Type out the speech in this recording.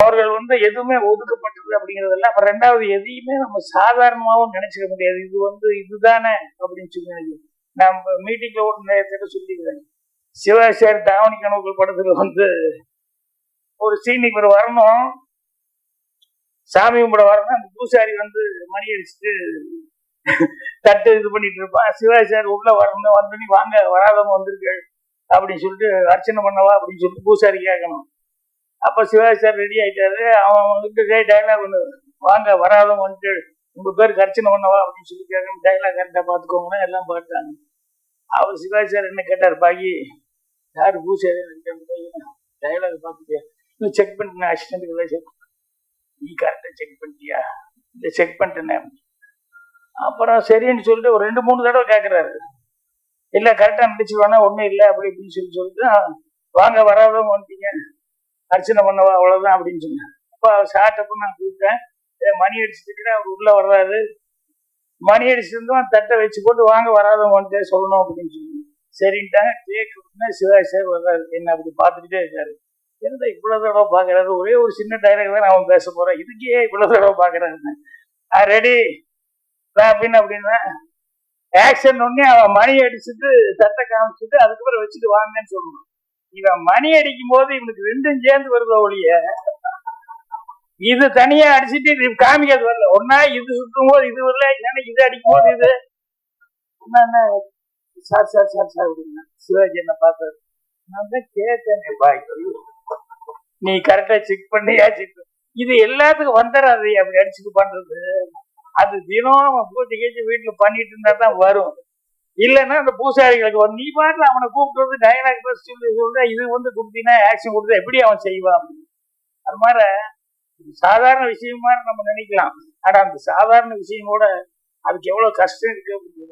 அவர்கள் எதுவுமே ஒதுக்கப்பட்டது அப்படிங்கிறதெல்லாம். அப்புறம் ரெண்டாவது, எதையுமே நம்ம சாதாரணமாகவும் நினைச்சிக்க முடியாது. இதுதானே அப்படின்னு சொல்லி நம்ம மீட்டிங்ல ஒரு நேரத்தை சொல்லிக்கிறேன். சிவாசாரி தாவணி கனவுகள் படத்துல ஒரு சீன் இவர் வரணும், சாமி கும்பிட வரணும். அந்த பூசாரி மணி அடிச்சுட்டு தட்டு இது பண்ணிட்டு இருப்பான். சிவாசாரி உள்ள வரணும், வந்து நீ வாங்க வராதவங்க வந்திருக்கு அப்படின்னு சொல்லிட்டு அர்ச்சனை பண்ணவா அப்படின்னு சொல்லிட்டு பூசாரி கேட்கணும். அப்ப சிவாஜி சார் ரெடி ஆயிட்டாரு. அவன் டைலாக் வாங்க வராதவங்க வந்துட்டு உங்க பேருக்கு அர்ச்சனை பண்ணவா அப்படின்னு சொல்லி கேட்கணும். டைலாக் கரெக்டா பாத்துக்கோங்க எல்லாம் பார்த்தாங்க. அவர் சிவாஜி சார் என்ன கேட்டார், பாக்கி யாரு பூசாரி டைலாக் பார்த்துட்டியா, இன்னும் செக் பண்ணிட்டேன் அசிஸ்டன்ட், நீ கரெக்டா செக் பண்ணிட்டியா, இல்லை செக் பண்ணிட்டேன். அப்புறம் சரின்னு சொல்லிட்டு ஒரு 2-3 தடவை கேட்கிறாரு. இல்ல கரெக்டா நடிச்சுவானா ஒண்ணும் இல்லை அப்படி இப்படின்னு சொல்லிட்டு வாங்க வராதவங்க வந்துட்டீங்க அர்ச்சனை பண்ணவா அவ்வளவுதான் அப்படின்னு சொன்னேன். அப்ப சாட்டப்ப நான் கூப்பிட்டேன், மணி அடிச்சுட்டு அவர் உள்ள வர்றாரு. மணி அடிச்சிருந்தோம் தட்டை வச்சு போட்டு வாங்க வராதவங்க வந்துட்டே சொல்லணும் அப்படின்னு சொல்லி சரின்ட்டாங்க. கேட்க சிவாஜி சார் வர்றாரு, என்ன அப்படி பார்த்துக்கிட்டே இருக்காரு. எந்த இவ்வளவு தடவை பாக்குறாரு, ஒரே ஒரு சின்ன டைலாக் தான் அவன் பேச போறான், இதுக்கே இவ்வளவு தடவை பாக்குறாரு. ரெடி அப்படின்னா ஆக்ஷன் ஒன்னே அவன் மணி அடிச்சுட்டு தட்டை காமிச்சுட்டு அதுக்கப்புறம் வச்சுட்டு வாங்கன்னு சொல்லணும். இவன் மணி அடிக்கும் போது இவனுக்கு 2ம் சேர்ந்து வருத ஒழிய இது தனியா அடிச்சுட்டு இது காமிக்காது வரல. ஒன்னா இது சுற்றும் போது இது வரல, இல்லைன்னா இது அடிக்கும் போது இது. சார் சார் சார் சார் அப்படின்னா சிவாஜி என்ன பார்த்தாரு. நான் தான் கேட்டேன், பாய் நீ கரெக்டா செக் பண்ணியா செக் இது எல்லாத்துக்கும் வந்துடாது அப்படி அடிச்சுட்டு பண்றது. அது தினம் பூச்சி கேச்சு வீட்டுல பண்ணிட்டு இருந்தா தான் வரும். இல்லைன்னா அந்த பூசாரிகளுக்கு நீ பாட்டுல அவனை கூப்பிட்டு டைலாக் சொல்ற இது கொடுத்தீங்கன்னா ஆக்ஷன் கொடுத்தா எப்படி அவன் செய்வான். அது மாதிரி சாதாரண விஷயம் மாதிரி நம்ம நினைக்கலாம். ஆனா அந்த சாதாரண விஷயம் கூட அதுக்கு எவ்வளவு கஷ்டம் இருக்கு அப்படின்னு